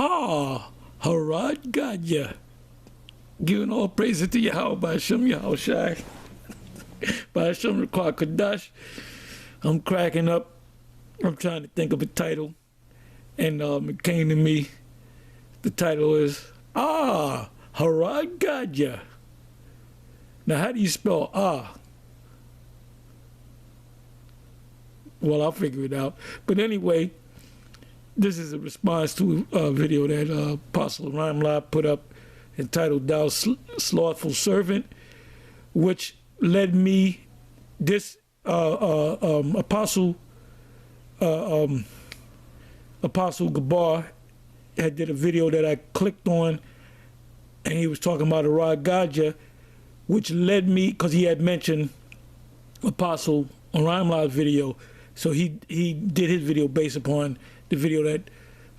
Ah, Harad Gadya. Giving all praises to Yahweh by Hashem Yahushai. By Hashem Kadash. I'm cracking up. I'm trying to think of a title. And it came to me. The title is Harad Gadya. Now, how do you spell ah? Well, I'll figure it out. But anyway, this is a response to a video that Apostle Ramla put up entitled Thou Slothful Servant, which led me, this Apostle Gabar had did a video that I clicked on, and he was talking about Harad Gadya, which led me, because he had mentioned Apostle Ramla's video. So he did his video based upon the video that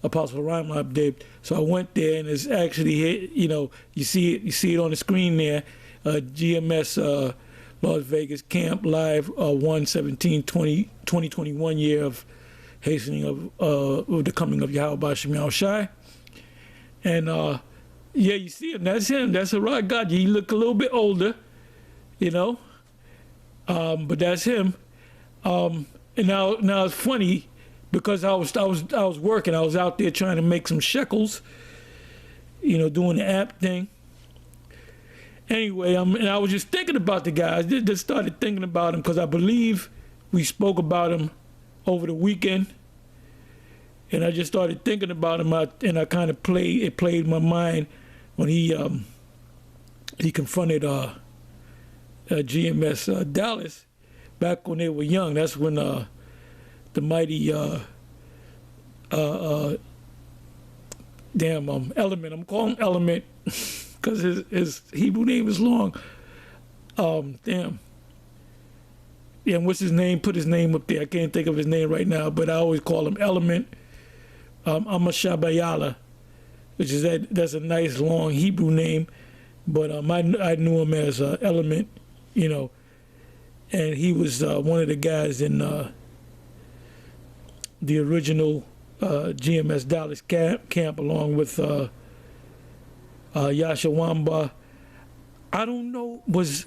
Apostle Ramla did. So I went there, and it's actually, you see it on the screen there. GMS Las Vegas Camp Live 1/17/2021 year of hastening of the coming of Yahweh B'Shem Yahushai. And yeah, you see him. That's him. That's Harad Gadya. He look a little bit older, but that's him. And now it's funny because I was working. I was out there trying to make some shekels, doing the app thing. Anyway, and I was just thinking about the guy. I just started thinking about him because I believe we spoke about him over the weekend. And I just started thinking about him, and I kind of played my mind when he confronted GMS Dallas back when they were young. That's when the mighty Element, I'm calling him Element because his Hebrew name is long. Yeah, what's his name? Put his name up there. I can't think of his name right now, but I always call him Element. Amashabayala, which is that's a nice long Hebrew name, but I knew him as Element, and he was one of the guys in the original GMS Dallas camp along with Yashawamba. I don't know, was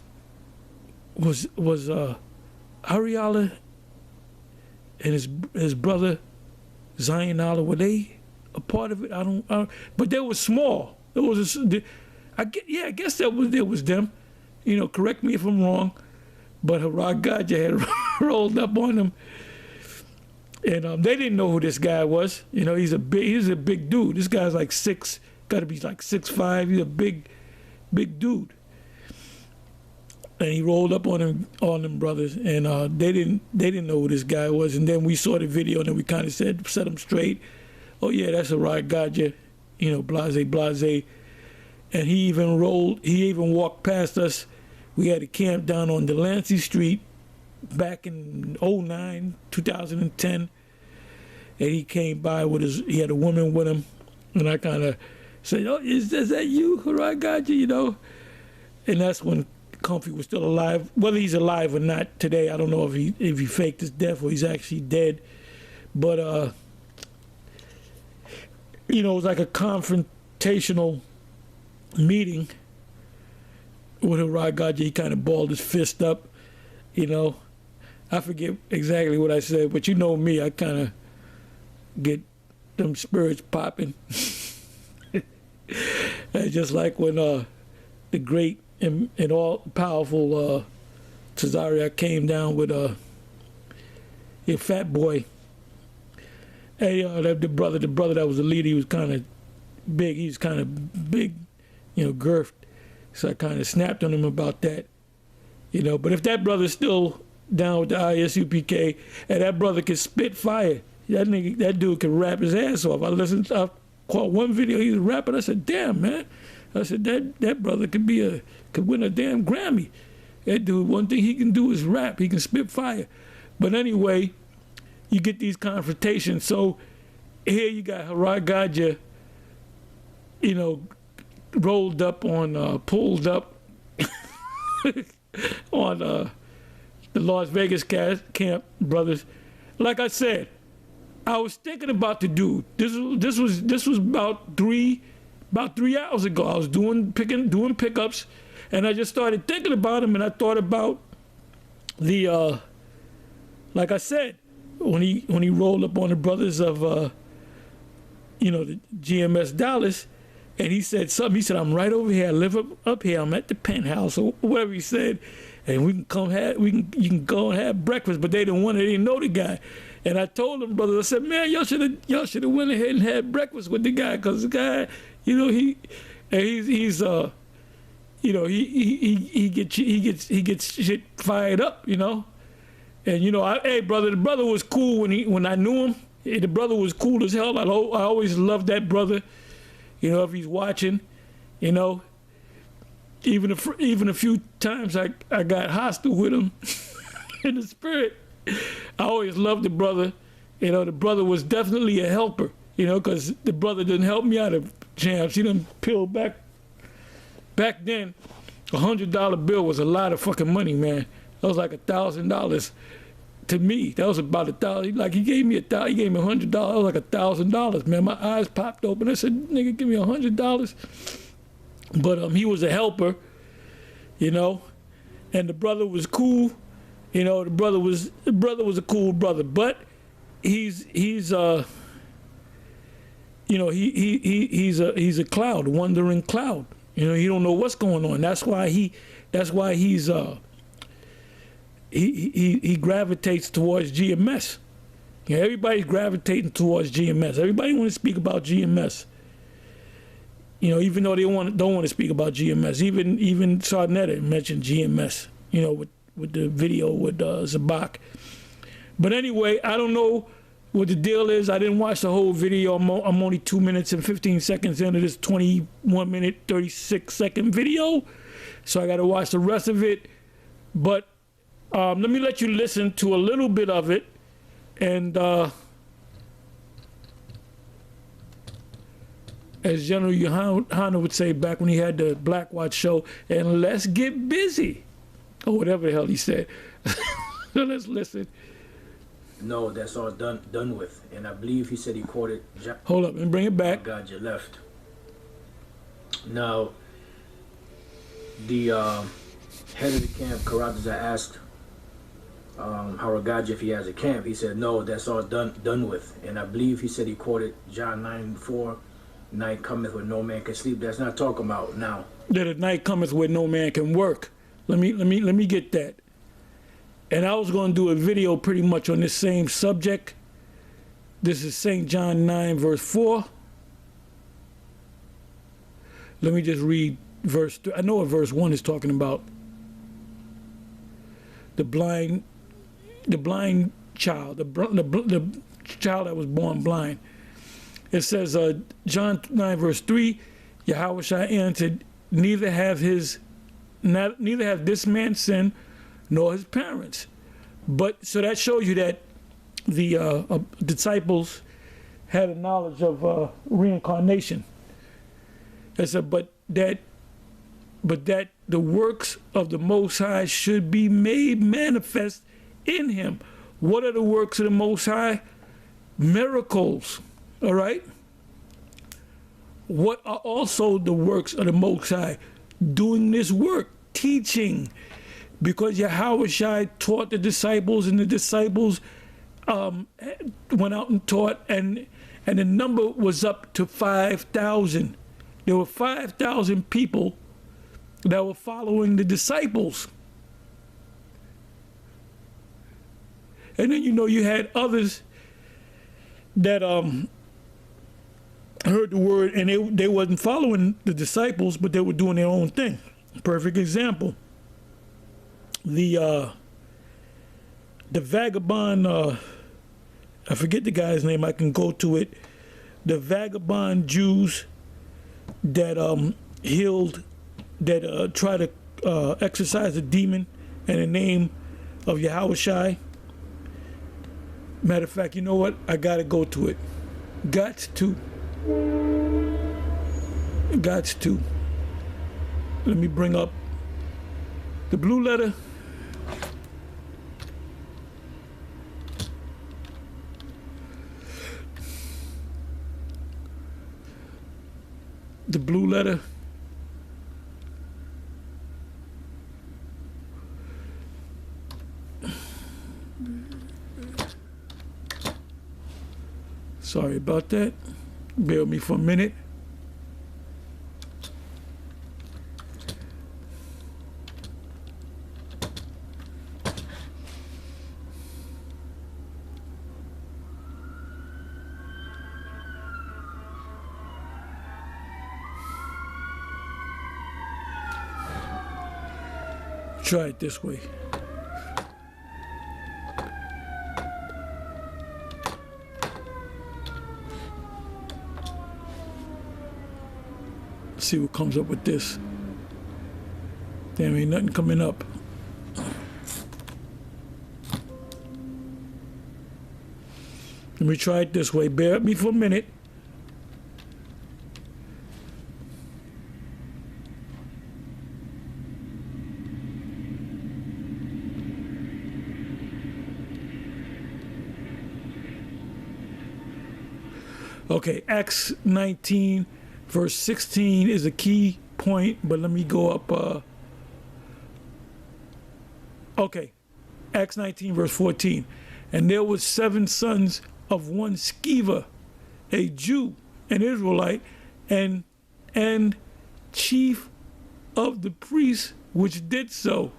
Ariala and his brother Zion Allah, were they a part of it? I don't but they were small. It was I guess that was them. Correct me if I'm wrong, but Harad Gadya had rolled up on them, and they didn't know who this guy was. He's a big dude. This guy's like got to be like 6'5". He's a big dude. And he rolled up on them brothers, and they didn't know who this guy was. And then we saw the video, and then we kind of set him straight. Oh yeah, that's Harad Gadya, blase. And he even walked past us. We had a camp down on Delancey Street back in 2010, and he came by he had a woman with him, and I kind of said, "Oh, is that you, Harad Gadya?" And that's when Comfy was still alive. Whether he's alive or not today, I don't know if he faked his death or he's actually dead. But it was like a confrontational meeting with Harad Gadya. He kind of balled his fist up. I forget exactly what I said, but me, I kind of get them spirits popping. Just like when the great and all-powerful Cesaria came down with a Fat Boy. Hey, the brother that was the leader, he was kind of big. He was kind of big, girthed. So I kind of snapped on him about that, But if that brother's still down with the ISUPK, and that brother can spit fire, that dude can rap his ass off. I caught one video, he was rapping. I said, "Damn, man." I said, that brother could win a damn Grammy. That dude, one thing he can do is rap. He can spit fire. But anyway, you get these confrontations. So here you got Harad Gadya, rolled up on, pulled up on the Las Vegas camp brothers. Like I said, I was thinking about the dude. This was about 3 hours ago. I was doing pickups, and I just started thinking about him, and I thought about the like I said, when he rolled up on the brothers of the GMS Dallas, and he said something. He said, "I'm right over here. I live up here. I'm at the penthouse," or whatever he said, and you can go and have breakfast. But they didn't want it. They didn't know the guy. And I told them, brothers, I said, "Man, y'all should have went ahead and had breakfast with the guy, because the guy, he gets shit fired up, And hey, brother, the brother was cool when I knew him. The brother was cool as hell. I always loved that brother. If he's watching, even a few times I got hostile with him in the spirit. I always loved the brother. The brother was definitely a helper, because the brother didn't help me out of jams. He done peeled back then. $100 bill was a lot of fucking money, man. That was like $1,000 to me. That was about $1,000. Like he gave me $1,000. He gave me $100. That was like $1,000, man. My eyes popped open. I said, "Nigga, give me $100." But he was a helper, and the brother was cool. The brother was a cool brother, but he's a cloud, a wandering cloud. He don't know what's going on. That's why he gravitates towards GMS. Everybody's gravitating towards GMS. Everybody want to speak about GMS. Even though they don't want to speak about GMS. Even Sarnetta mentioned GMS. With the video with Zabak. But anyway, I don't know what the deal is. I didn't watch the whole video. I'm only 2 minutes and 15 seconds into this 21 minute, 36 second video. So I got to watch the rest of it. But let me let you listen to a little bit of it. And as General Yohana would say back when he had the Black Watch show, and let's get busy. Or whatever the hell he said. So let's listen. No, that's all done with. And I believe he said he quoted... Hold up and bring it back. Oh God, you left. Now, the head of the camp, Karatza, asked Haragaji if he has a camp. He said, no, that's all done with. And I believe he said he quoted John 9:4, "Night cometh when no man can sleep." That's not talking about now. That a night cometh when no man can work. Let me get that. And I was going to do a video pretty much on this same subject. This is St. John 9 verse 4. Let me just read verse 3. I know what verse 1 is talking about. The blind child, the child that was born blind. It says, John 9 verse 3, Yahushua answered, neither have this man sinned, nor his parents. But so that shows you that the disciples had a knowledge of reincarnation. It said, but that the works of the Most High should be made manifest in him. What are the works of the Most High? Miracles. All right. What are also the works of the Most High? Doing this work, teaching, because Yahushua taught the disciples, and the disciples went out and taught, and the number was up to 5,000. There were 5,000 people that were following the disciples. And then you had others that heard the word, and they wasn't following the disciples, but they were doing their own thing. Perfect example. The vagabond, I forget the guy's name, I can go to it. The vagabond Jews that healed, that tried to exorcise a demon in the name of Yahushua. Matter of fact, you know what? I gotta go to it. Got to. Let me bring up the blue letter. the blue letter. Sorry about that. Bear with me for a minute. Try it this way. See what comes up with this. Damn, ain't nothing coming up. Let me try it this way. Bear with me for a minute. Okay, Acts 19, verse 16 is a key point, but let me go up. Okay, Acts 19, verse 14. And there was 7 sons of one Sceva, a Jew, an Israelite, and chief of the priests, which did so.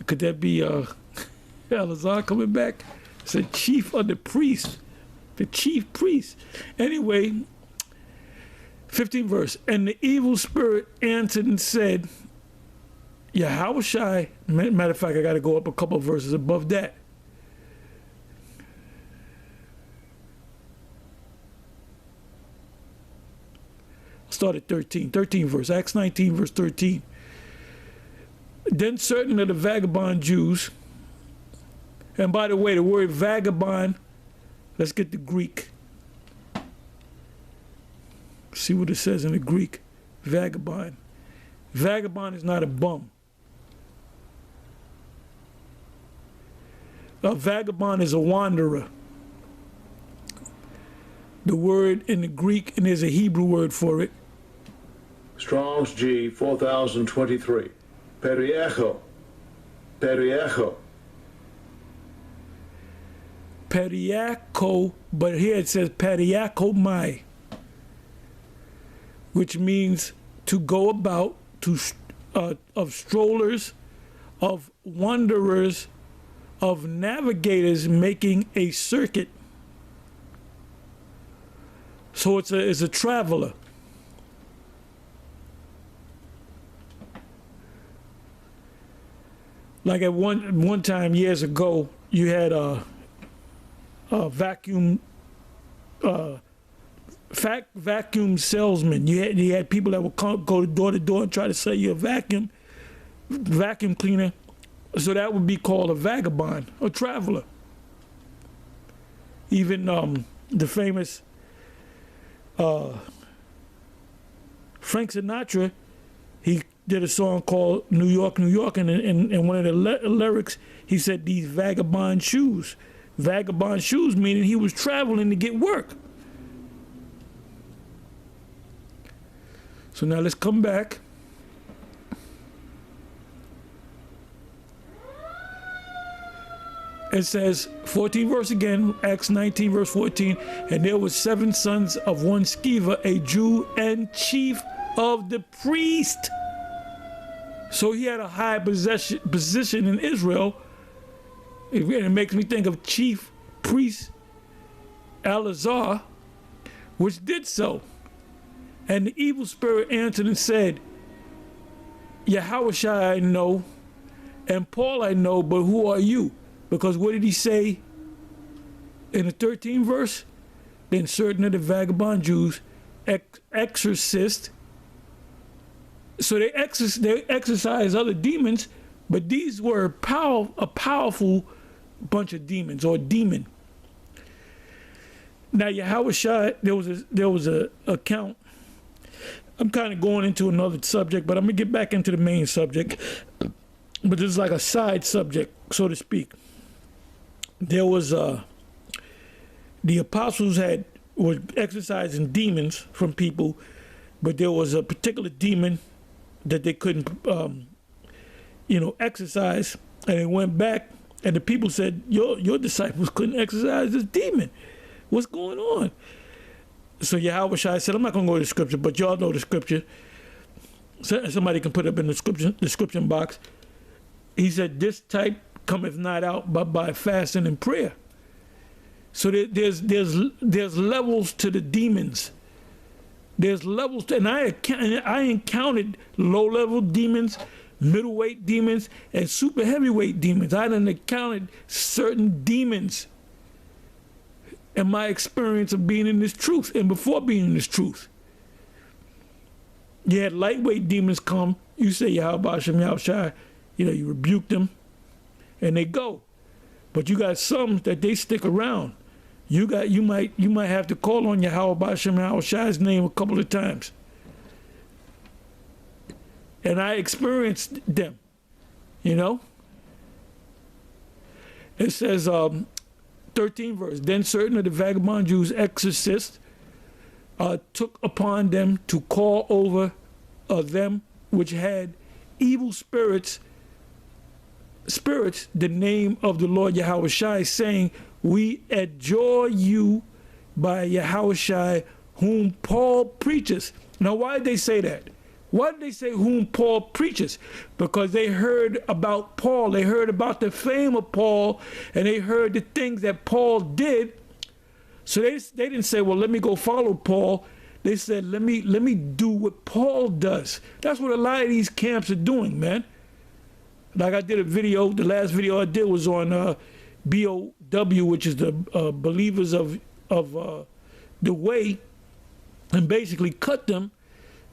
Could that be Eleazar coming back? It's a chief of the priest, the chief priest. Anyway, 15th verse. And the evil spirit answered and said, Yahushai, matter of fact, I got to go up a couple of verses above that. Start at 13. 13th verse, Acts 19, verse 13. Then certain of the vagabond Jews, and by the way, the word vagabond, let's get the Greek. See what it says in the Greek. Vagabond. Vagabond is not a bum. A vagabond is a wanderer. The word in the Greek, and there's a Hebrew word for it. Strong's G 4023. Periecho. Periecho. Periaco, but here it says periakomai, which means to go about, of strollers, of wanderers, of navigators making a circuit. So it's a traveler. Like at one time years ago, you had a vacuum vacuum salesman. You had people that would go door to door and try to sell you a vacuum cleaner. So that would be called a vagabond, a traveler. Even the famous Frank Sinatra, he did a song called New York, New York, and in one of the lyrics, he said these vagabond shoes. Vagabond shoes meaning he was traveling to get work. So now let's come back. It says, 14 verse again, Acts 19 verse 14, and there were 7 sons of one Sceva, a Jew and chief of the priest. So he had a high position in Israel. It makes me think of chief priest Eleazar, which did so. And the evil spirit answered and said, Yahushai I know, and Paul I know, but who are you? Because what did he say in the 13th verse? Then certain of the vagabond Jews exorcist. So they exorcise other demons, but these were a powerful bunch of demons, or demon. Now Yahushua, there was a account. I'm kind of going into another subject, but I'm gonna get back into the main subject. But this is like a side subject, so to speak. There was the apostles were exorcising demons from people, but there was a particular demon that they couldn't, exorcise, and they went back, and the people said, "Your disciples couldn't exorcise this demon. What's going on?" So Yahweh Shai said, "I'm not going to go to the scripture, but y'all know the scripture. Somebody can put up in the description box." He said, "This type cometh not out but by fasting and prayer." So there's levels to the demons. There's levels, and I encountered low-level demons, middleweight demons, and super heavyweight demons. I done encountered certain demons in my experience of being in this truth and before being in this truth. You had lightweight demons come, you say Yahweh Hashem Yahweh Shai, you rebuke them, and they go. But you got some that they stick around. You might have to call on Yahweh Hashem Yahweh Shai's name a couple of times. And I experienced them, It says, 13 verse, "Then certain of the vagabond Jews exorcists took upon them to call over them which had evil spirits the name of the Lord Yahweh Shai, saying, We adjure you by Yahweh Shai, whom Paul preaches." Now, why did they say that? Why did they say whom Paul preaches? Because they heard about Paul. They heard about the fame of Paul, and they heard the things that Paul did. So they didn't say, well, let me go follow Paul. They said, let me do what Paul does. That's what a lot of these camps are doing, man. Like I did a video, the last video I did was on BOW, which is the Believers of the Way, and basically cut them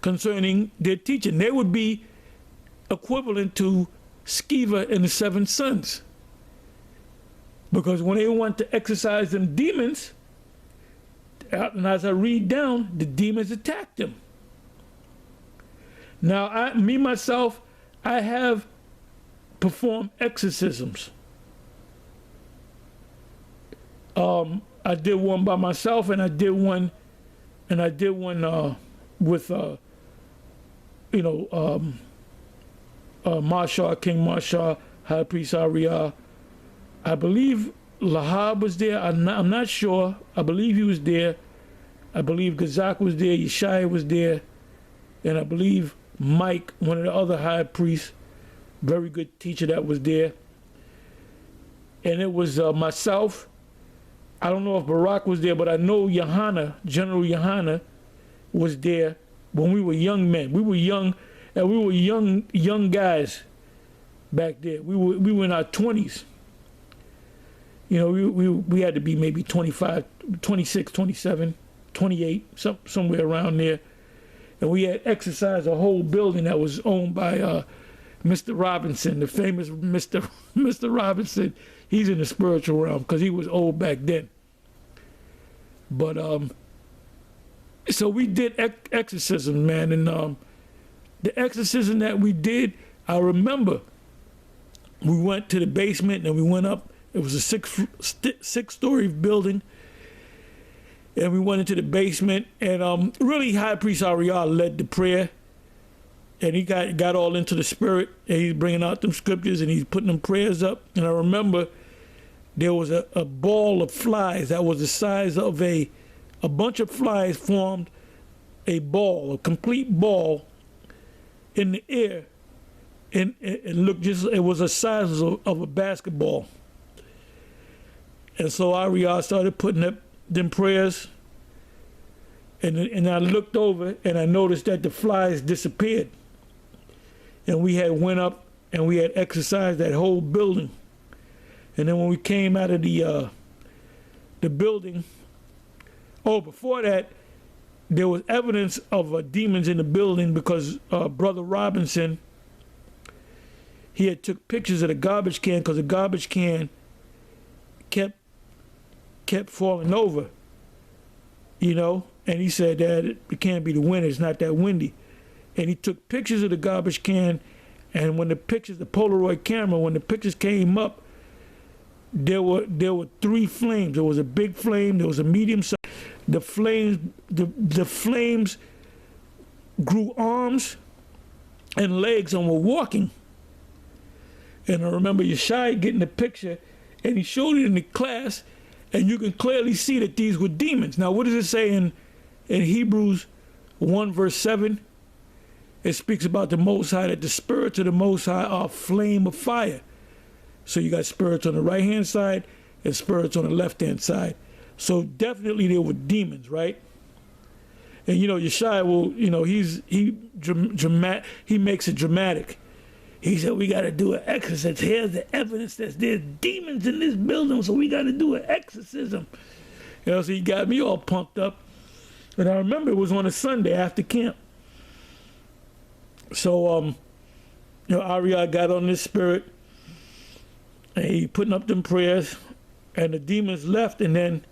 concerning their teaching. They would be equivalent to Sceva and the Seven Sons. Because when they want to exorcise them demons, and as I read down, the demons attack them. Now, I have performed exorcisms. I did one by myself, and I did one with Marshal, King Marshal, High Priest Ariah. I believe Lahab was there. I'm not sure. I believe he was there. I believe Gazak was there. Yeshaya was there. And I believe Mike, one of the other high priests, very good teacher, that was there. And it was myself. I don't know if Barak was there, but I know General Yohana was there when we were young men. We were young, and we were young guys back there. We were in our 20s. We had to be maybe 25, 26, 27, 28, somewhere around there. And we had exercised a whole building that was owned by Mr. Robinson, the famous Mr. Robinson. He's in the spiritual realm because he was old back then. But so we did exorcism, man, and the exorcism that we did, I remember we went to the basement and we went up. It was a six-story building, and we went into the basement, and really High Priest Ariah led the prayer, and he got all into the spirit, and he's bringing out them scriptures, and he's putting them prayers up. And I remember there was a ball of flies that was the size of a bunch of flies formed a ball, a complete ball in the air, and it looked it was the size of a basketball. And so Ariah started putting up them prayers, and I looked over and I noticed that the flies disappeared. And we had went up and we had exercised that whole building. And then when we came out of the building, before that, there was evidence of demons in the building because Brother Robinson, he had took pictures of the garbage can because the garbage can kept falling over, and he said that it can't be the wind, it's not that windy. And he took pictures of the garbage can, and when the Polaroid camera, when the pictures came up, there were three flames. There was a big flame, there was a medium size. The flames grew arms and legs and were walking. And I remember Yeshai getting the picture, and he showed it in the class, and you can clearly see that these were demons. Now, what does it say in Hebrews 1 verse 7? It speaks about the Most High, that the spirits of the Most High are a flame of fire. So you got spirits on the right-hand side and spirits on the left-hand side. So definitely there were demons, right? And Yeshai will, he makes it dramatic. He said, we got to do an exorcism. Here's the evidence that there's demons in this building, so we got to do an exorcism. So he got me all pumped up. And I remember it was on a Sunday after camp. So, Ariel got on this spirit, and he putting up them prayers, and the demons left, and then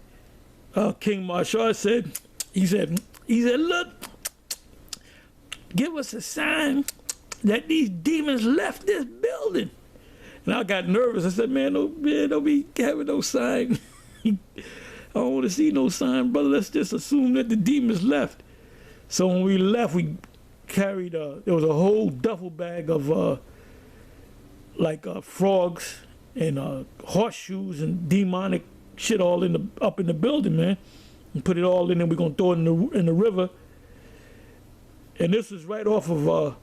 King Marshall said, look, give us a sign that these demons left this building. And I got nervous. I said, man, don't be having no sign. I don't want to see no sign, brother. Let's just assume that the demons left. So when we left, we carried there was a whole duffel bag of frogs and horseshoes and demonic shit all up in the building, man. And put it all in there. We're gonna throw it in the river. And this is right off of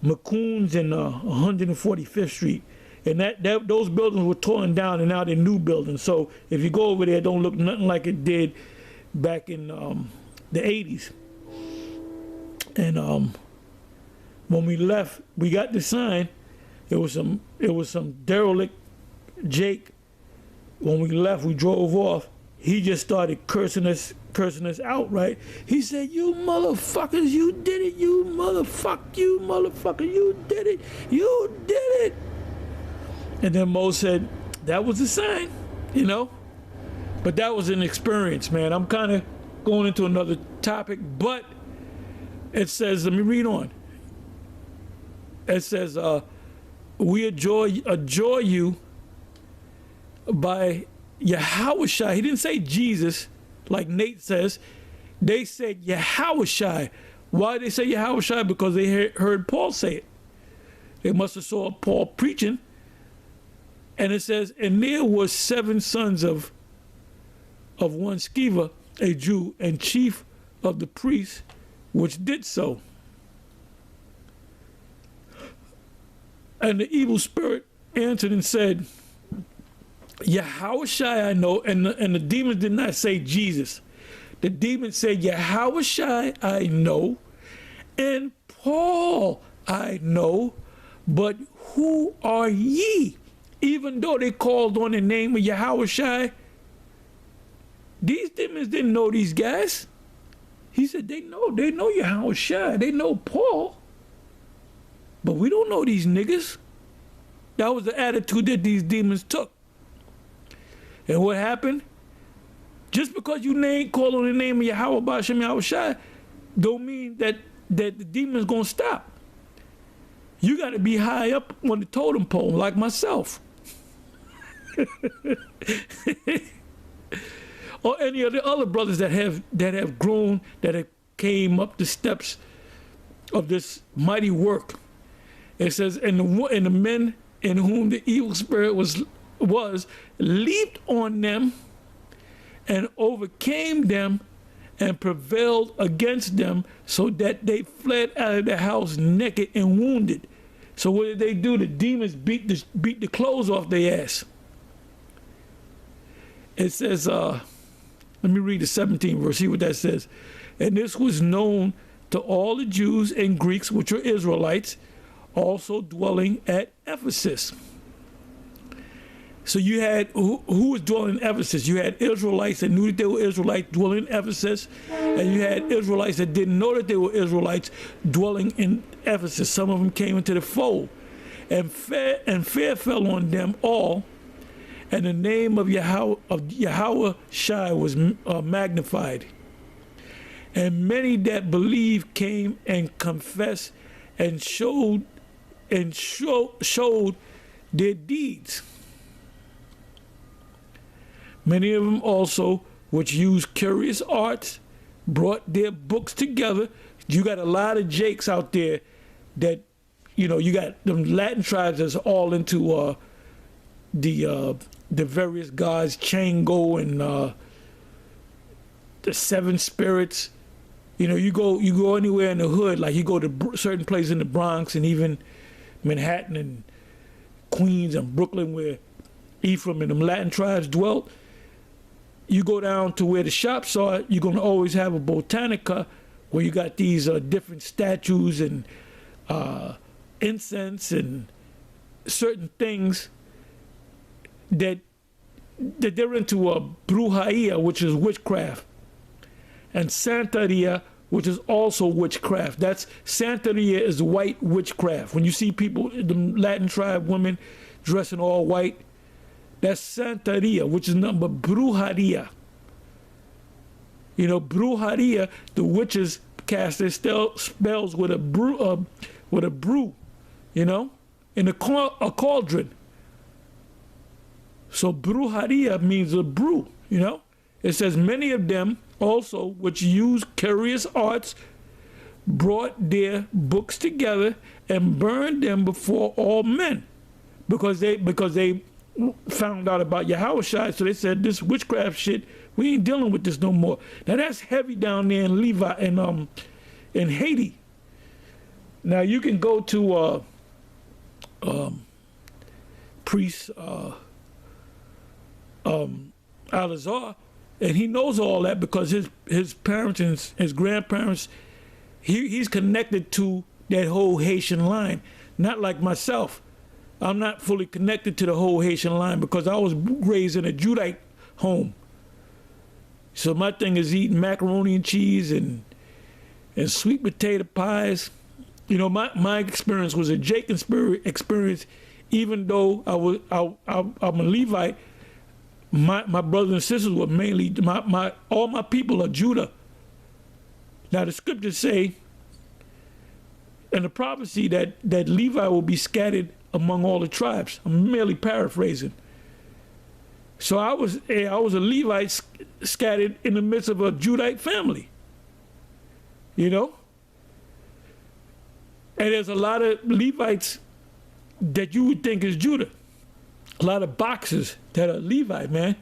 McCoon's and 145th Street. And those buildings were torn down, and now they're new buildings. So if you go over there, it don't look nothing like it did back in the 80s. And when we left, we got the sign. It was some derelict Jake. When we left, we drove off. He just started cursing us out, right? He said, "You motherfuckers, you did it. You motherfucker, you did it. You did it." And then Mo said, "That was the sign, But that was an experience, man. I'm kind of going into another topic, but it says, let me read on. It says, we adjure you by Yahushua. He didn't say Jesus, like Nate says. They said Yahushua. Why did they say Yahushua? Because they heard Paul say it. They must have saw Paul preaching. And it says, and there were 7 sons of one Sceva, a Jew, and chief of the priests, which did so. And the evil spirit answered and said, Yahushua I know, and the demons did not say Jesus. The demons said, Yahushua I know, and Paul I know, but who are ye? Even though they called on the name of Yahushua, these demons didn't know these guys. He said, they know Yahushua, they know Paul, but we don't know these niggas. That was the attitude that these demons took. And what happened? Just because you call on the name of Yahweh B'Shem Yahushua, don't mean that the demon's gonna stop. You gotta be high up on the totem pole, like myself. Or any of the other brothers that have grown, that have came up the steps of this mighty work. It says, and the men in whom the evil spirit was leaped on them and overcame them and prevailed against them, so that they fled out of the house naked and wounded. So what did they do? The demons beat the clothes off their ass. It says, let me read the 17th verse, see what that says. And this was known to all the Jews and Greeks, which were Israelites, also dwelling at Ephesus. So you had, who was dwelling in Ephesus? You had Israelites that knew that they were Israelites dwelling in Ephesus, and you had Israelites that didn't know that they were Israelites dwelling in Ephesus. Some of them came into the fold, and fear fell on them all, and the name of Yahweh Shai was magnified. And many that believed came and confessed and showed their deeds. Many of them also, which use curious arts, brought their books together. You got a lot of Jakes out there that, you know, you got them Latin tribes that's all into the various gods, Chango and the seven spirits. You know, you go anywhere in the hood, like you go to certain places in the Bronx and even Manhattan and Queens and Brooklyn where Ephraim and them Latin tribes dwelt. You go down to where the shops are, you're going to always have a botanica where you got these different statues and incense and certain things that they're into brujeria, which is witchcraft, and santeria, which is also witchcraft. That's santeria is white witchcraft. When you see people, the Latin tribe women dressing all white, that's santeria, which is nothing but brujeria. You know, brujeria, the witches cast their spells with a brew, you know, in a cauldron. So brujeria means a brew, you know. It says many of them also, which use curious arts, brought their books together and burned them before all men, because they found out about Yahushua, so they said this witchcraft shit, we ain't dealing with this no more. Now that's heavy down there in Levi and in Haiti. Now you can go to priest Alazar, and he knows all that because his parents and his grandparents, he's connected to that whole Haitian line. Not like myself. I'm not fully connected to the whole Haitian line because I was raised in a Judite home. So my thing is eating macaroni and cheese and sweet potato pies. You know, my experience was a Jake experience. Even though I'm a Levite, my brothers and sisters were mainly all my people are Judah. Now the scriptures say in the prophecy that Levi will be scattered among all the tribes. I'm merely paraphrasing. So I was a Levite scattered in the midst of a Judite family. You know? And there's a lot of Levites that you would think is Judah. A lot of boxers that are Levite, man.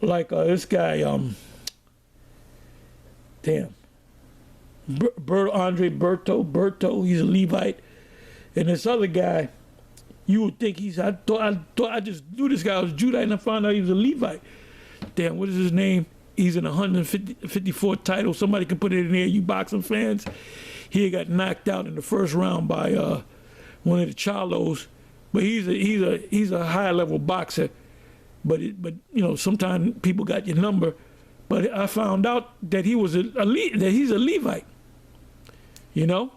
Like this guy, Andre Berto, he's a Levite. And this other guy, you would think I thought I just knew this guy was Judite, and I found out he was a Levite. Damn, what is his name? He's in 154 title. Somebody can put it in there, you boxing fans. He got knocked out in the first round by one of the Charlos. But he's a high level boxer. But you know, sometimes people got your number. But I found out that he's a Levite. You know?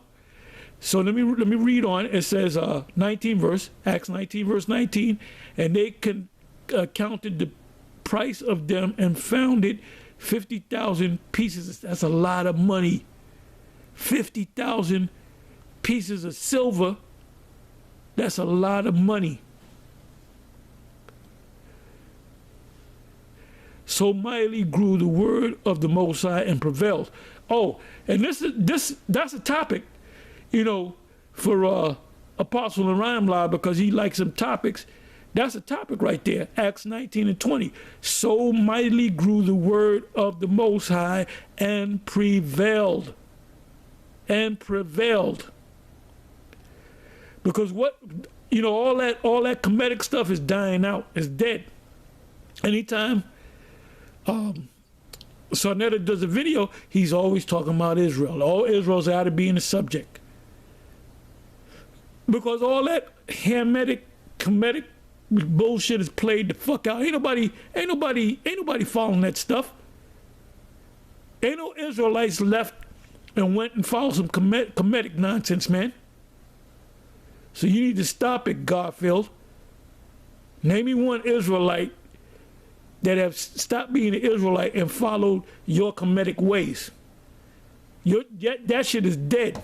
So let me read on. It says 19 verse, Acts 19 verse 19, and they counted the price of them and found it 50,000 pieces. That's a lot of money. 50,000 pieces of silver. That's a lot of money. So mightily grew the word of the Most High and prevailed. Oh, and that's a topic, you know, for Apostle and Rhyme because he likes some topics. That's a topic right there, Acts 19 and 20. So mightily grew the word of the Most High and prevailed. And prevailed. Because all that Kemetic stuff is dying out, is dead. Anytime Sarnetta does a video, he's always talking about Israel. All Israel's out of being a subject. Because all that Hamitic, Kemetic bullshit is played the fuck out. Ain't nobody following that stuff. Ain't no Israelites left and went and followed some Kemetic nonsense, man. So you need to stop it, Garfield. Name me one Israelite that have stopped being an Israelite and followed your Kemetic ways. That shit is dead.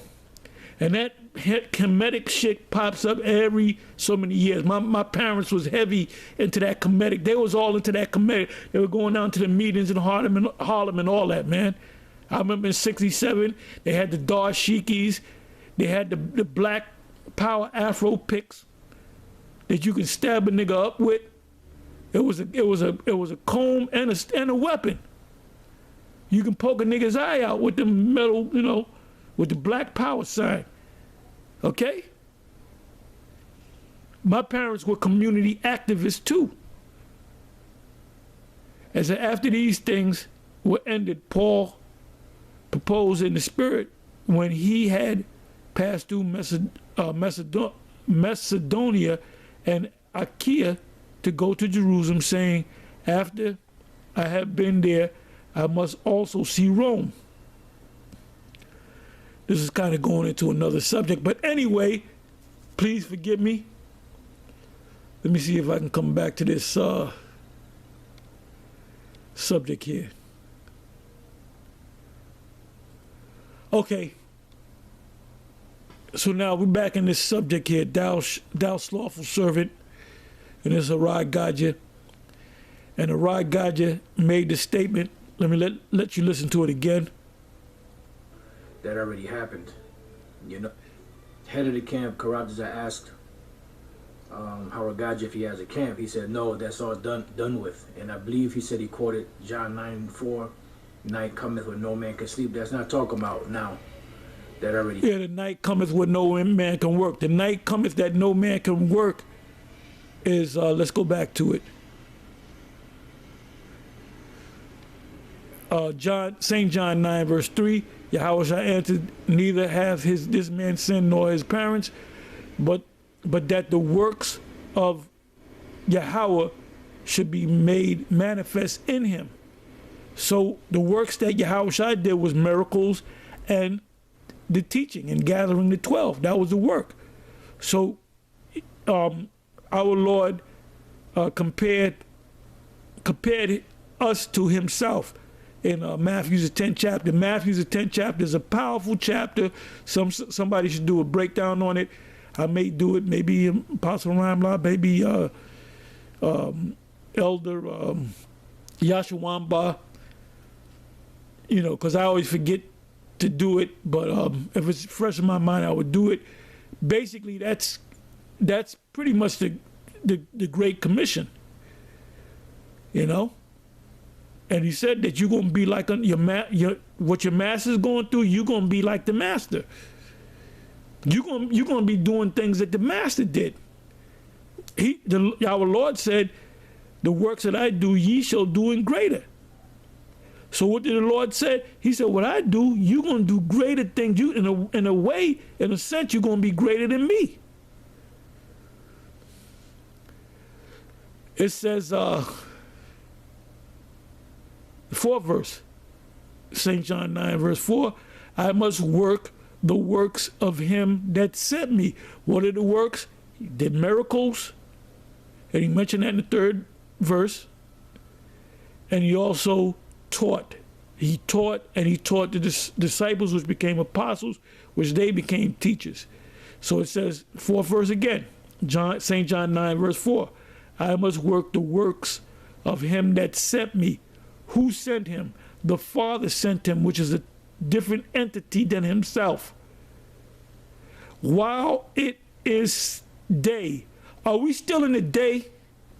And that comedic shit pops up every so many years. My parents was heavy into that comedic. They was all into that comedic. They were going down to the meetings in Harlem and all that, man. I remember in '67, they had the dashikis. They had the black power afro picks that you can stab a nigga up with. It was a comb and a weapon. You can poke a nigga's eye out with the metal, you know, with the black power sign. Okay? My parents were community activists too. And so after these things were ended, Paul proposed in the spirit when he had passed through Macedonia and Achaia to go to Jerusalem, saying, after I have been there, I must also see Rome. This is kind of going into another subject, but anyway, please forgive me. Let me see if I can come back to this subject here. Okay. So now we're back in this subject here. Thou slothful servant, and it's Ahh Ha. And Ahh Ha made the statement. Let me let you listen to it again. That already happened. You know, head of the camp, Karadza, asked Ahh Ha if he has a camp. He said, no, that's all done with. And I believe he said he quoted John 9:4, night cometh when no man can sleep. That's not talking about now. That already. Yeah, the night cometh when no man can work. The night cometh that no man can work is, let's go back to it. St. John 9 verse 3, Yahweh answered, neither hath this man sinned nor his parents, but that the works of Yahweh should be made manifest in him. So the works that Yahweh did was miracles and the teaching and gathering the 12. That was the work. So our Lord compared us to himself in Matthew's 10th chapter. Matthew's 10th chapter is a powerful chapter. Somebody should do a breakdown on it. I may do it, maybe Apostle Ramla, maybe Elder Yashawamba, you know, because I always forget to do it, but if it's fresh in my mind, I would do it. Basically, that's pretty much the Great Commission, you know. And he said that you're gonna be like what your master's going through. You're gonna be like the master. You're gonna be doing things that the master did. Our Lord said, "The works that I do, ye shall do in greater." So what did the Lord say? He said, "What I do, you're gonna do greater things. You, in a way, in a sense, you're gonna be greater than me." It says, the 4th verse, St. John 9 verse 4, I must work the works of him that sent me. What are the works? He did miracles, and he mentioned that in the 3rd verse. And he also taught. He taught, and he taught the disciples, which became apostles, which they became teachers. So it says, 4th verse again, St. John 9 verse 4, I must work the works of him that sent me. Who sent him? The Father sent him, which is a different entity than himself. While it is day. Are we still in the day?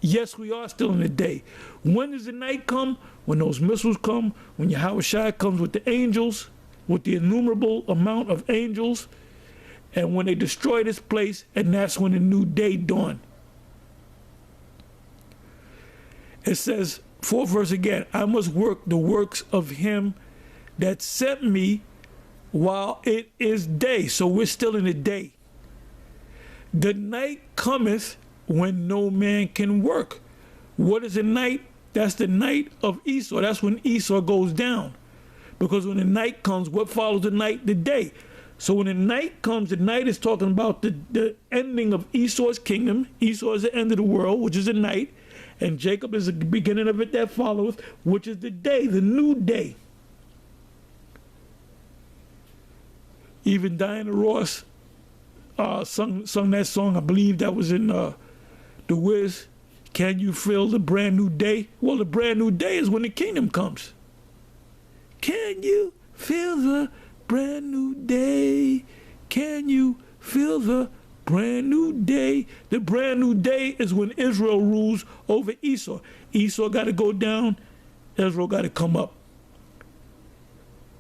Yes, we are still in the day. When does the night come? When those missiles come, when Yahweh comes with the angels, with the innumerable amount of angels, and when they destroy this place, and that's when the new day dawned. It says, 4th verse again, I must work the works of him that sent me while it is day. So we're still in the day. The night cometh when no man can work. What is the night? That's the night of Esau. That's when Esau goes down. Because when the night comes, what follows the night? The day. So when the night comes, the night is talking about the ending of Esau's kingdom. Esau is the end of the world, which is the night. And Jacob is the beginning of it that followeth, which is the day, the new day. Even Diana Ross sung that song. I believe that was in The Wiz. Can you feel the brand new day? Well, the brand new day is when the kingdom comes. Can you feel the brand new day? Can you feel the brand new day? The brand new day is when Israel rules over Esau. Esau got to go down. Israel got to come up.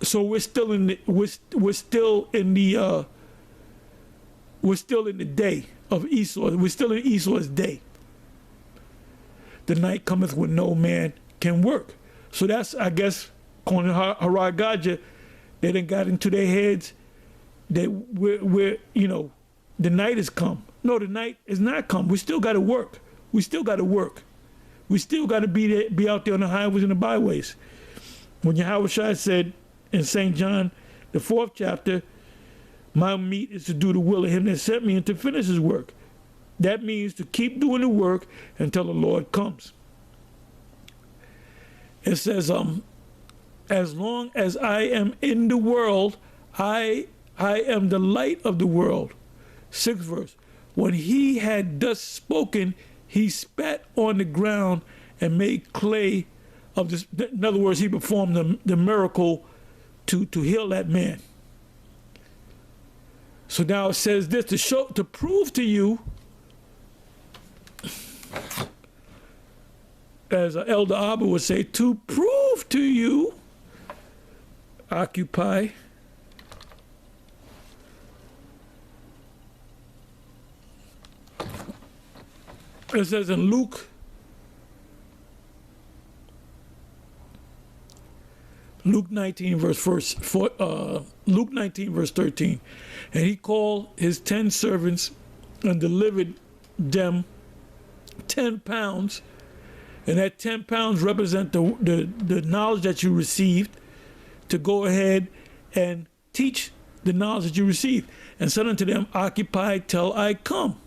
So we're still in the day of Esau. We're still in Esau's day. The night cometh when no man can work. So that's, I guess, according to Haragaja, they done got into their heads that we're the night has come. No, the night is not come. We still got to work. We still got to work. We still got to be out there on the highways and the byways. When Yahweh Shai said in St. John, the 4th chapter, my meat is to do the will of him that sent me and to finish his work. That means to keep doing the work until the Lord comes. It says, as long as I am in the world, I am the light of the world. 6th verse. When he had thus spoken, he spat on the ground and made clay of this. In other words, he performed the miracle to heal that man. So now it says this to prove to you, as Elder Abba would say, to prove to you, occupy. It says in Luke 19 verse 13, and he called his 10 servants and delivered them 10 pounds, and that 10 pounds represent the knowledge that you received, to go ahead and teach the knowledge that you received, and said unto them, occupy till I come.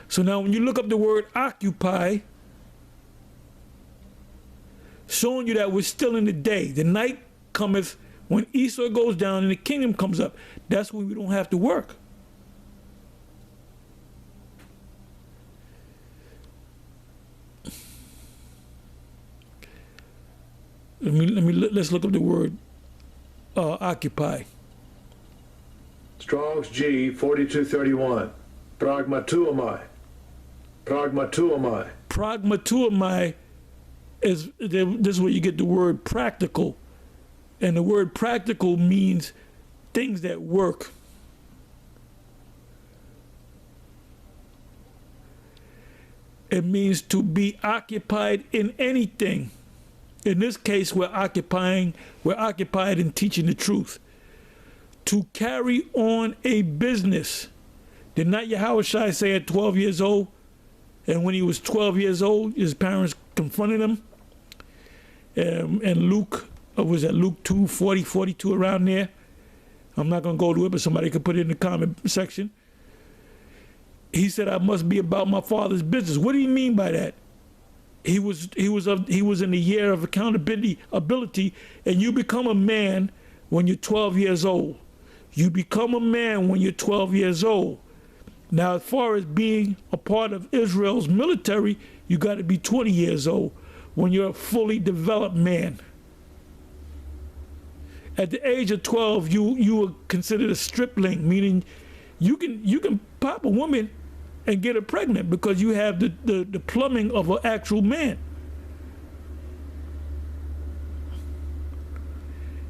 So now when you look up the word occupy, showing you that we're still in the day. The night cometh when Esau goes down and the kingdom comes up. That's when we don't have to work. Let's look up the word occupy. Strong's G 4231. Pragmatuomai. Pragmatuomai. Pragmatuomai is this is where you get the word practical, and the word practical means things that work. It means to be occupied in anything. In this case, we're occupied in teaching the truth. To carry on a business. Did not Yahweh Shai say at 12 years old, and when he was 12 years old, his parents confronted him? And Luke, was that Luke 2, 40, 42, around there? I'm not going to go to it, but somebody could put it in the comment section. He said, I must be about my father's business. What do you mean by that? He was in the year of accountability, and you become a man when you're 12 years old. You become a man when you're 12 years old. Now, as far as being a part of Israel's military, you got to be 20 years old when you're a fully developed man. At the age of 12, you were considered a stripling, meaning you can pop a woman and get her pregnant because you have the plumbing of an actual man.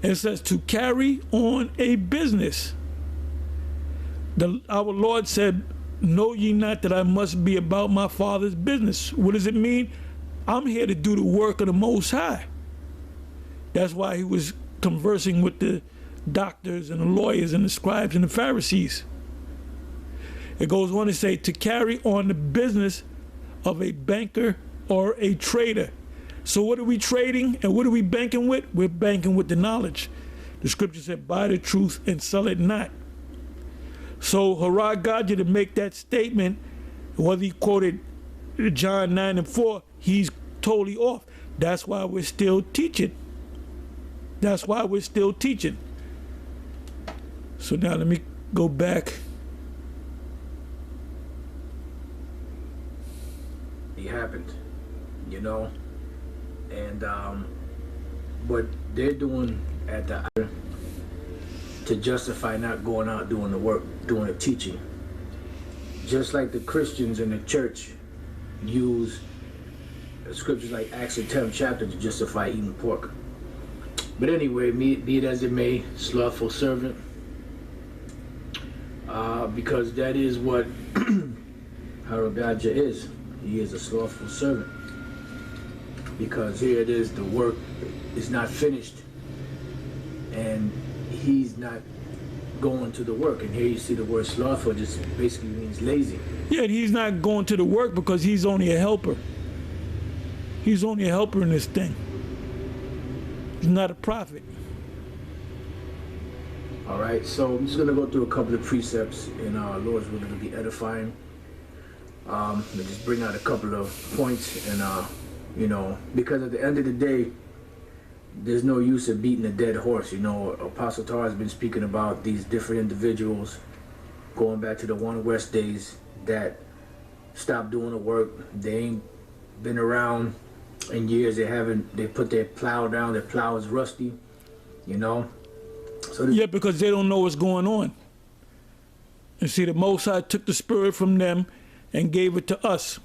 It says to carry on a business. Our Lord said, know ye not that I must be about my Father's business? What does it mean? I'm here to do the work of the Most High. That's why he was conversing with the doctors and the lawyers and the scribes and the Pharisees. It goes on to say to carry on the business of a banker or a trader. So what are we trading and what are we banking with? We're banking with the knowledge. The scripture said, buy the truth and sell it not. So Haragaja, to make that statement, whether he quoted John 9 and 4, he's totally off. That's why we're still teaching. That's why we're still teaching. So now let me go back. It happened, you know, and what they're doing at the to justify not going out doing the work, doing the teaching. Just like the Christians in the church use scriptures like Acts the 10th chapter to justify eating pork. But anyway, be it as it may, slothful servant, because that is what Haragaja is. He is a slothful servant. Because here it is, the work is not finished, and he's not going to the work. And here you see the word slothful just basically means lazy. Yeah, and he's not going to the work because he's only a helper. He's only a helper in this thing. He's not a prophet. All right, so I'm just going to go through a couple of precepts in our Lord's will to be edifying. Let me just bring out a couple of points, and you know, because at the end of the day, there's no use of beating a dead horse. You know, Apostle Tar has been speaking about these different individuals going back to the One West days that stopped doing the work. They ain't been around in years. They put their plow down. Their plow is rusty, you know. So yeah, because they don't know what's going on. And see, the Most High took the spirit from them and gave it to us.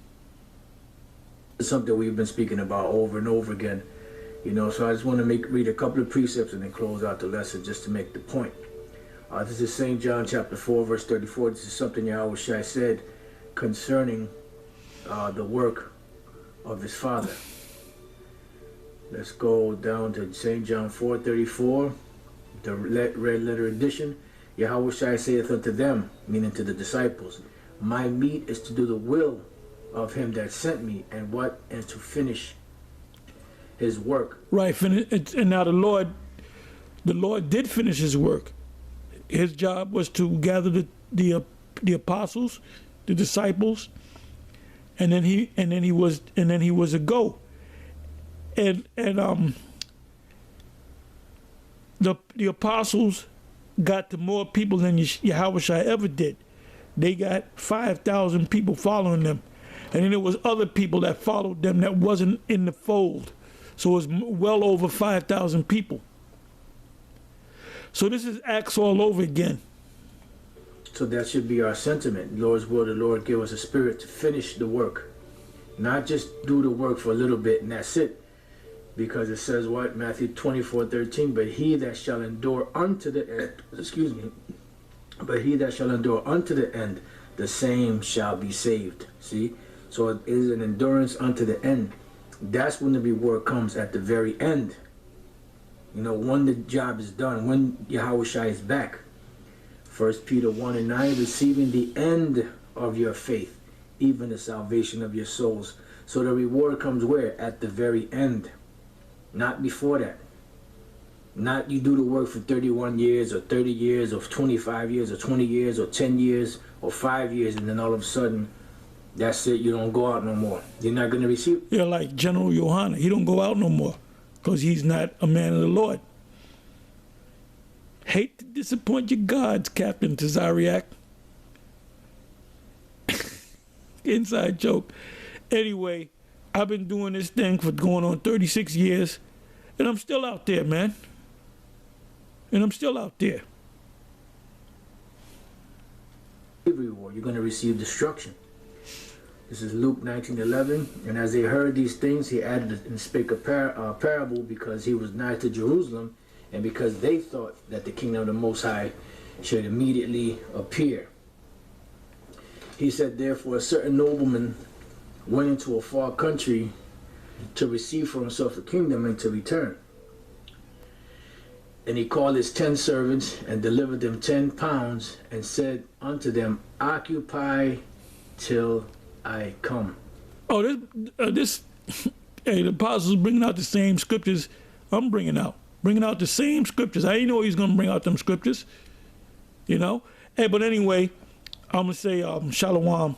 It's something we've been speaking about over and over again, you know. So I just want to read a couple of precepts and then close out the lesson just to make the point. This is St. John chapter 4, verse 34. This is something Yahweh Shai said concerning the work of his Father. Let's go down to St. John 4:34, the red letter edition. Yahweh Shai saith unto them, meaning to the disciples, my meat is to do the will of him that sent me, and what? And to finish his work. Right, and now the Lord did finish his work. His job was to gather the apostles, the disciples, and then he was a go. And the apostles got to more people than Yahweh Shai ever did. They got 5,000 people following them. And then there was other people that followed them that wasn't in the fold. So it was well over 5,000 people. So this is Acts all over again. So that should be our sentiment. Lord's will, the Lord give us a spirit to finish the work. Not just do the work for a little bit and that's it. Because it says what? Matthew 24:13. But he that shall endure unto the end, but he that shall endure unto the end, the same shall be saved. See? So it is an endurance unto the end. That's when the reward comes at the very end. You know, when the job is done, when Yahweh Shai is back. 1 Peter 1:9, receiving the end of your faith, even the salvation of your souls. So the reward comes where? At the very end. Not before that. Not you do the work for 31 years or 30 years or 25 years or 20 years or 10 years or 5 years, and then all of a sudden, that's it, you don't go out no more. You're not going to receive. Yeah, like General Yohana, he don't go out no more because he's not a man of the Lord. Hate to disappoint your gods, Captain Tazariak. Inside joke. Anyway, I've been doing this thing for going on 36 years, and I'm still out there, man. And I'm still out there. You're going to receive destruction. This is Luke 19:11. And as they heard these things, he added and spake a parable, because he was nigh to Jerusalem, and because they thought that the kingdom of the Most High should immediately appear. He said, therefore, a certain nobleman went into a far country to receive for himself a kingdom and to return. And he called his 10 servants and delivered them 10 pounds and said unto them, occupy till I come. Oh, this hey, the apostles bringing out the same scriptures I'm bringing out the same scriptures. I didn't know he's going to bring out them scriptures, you know. Hey, but anyway, I'm going to say shalom.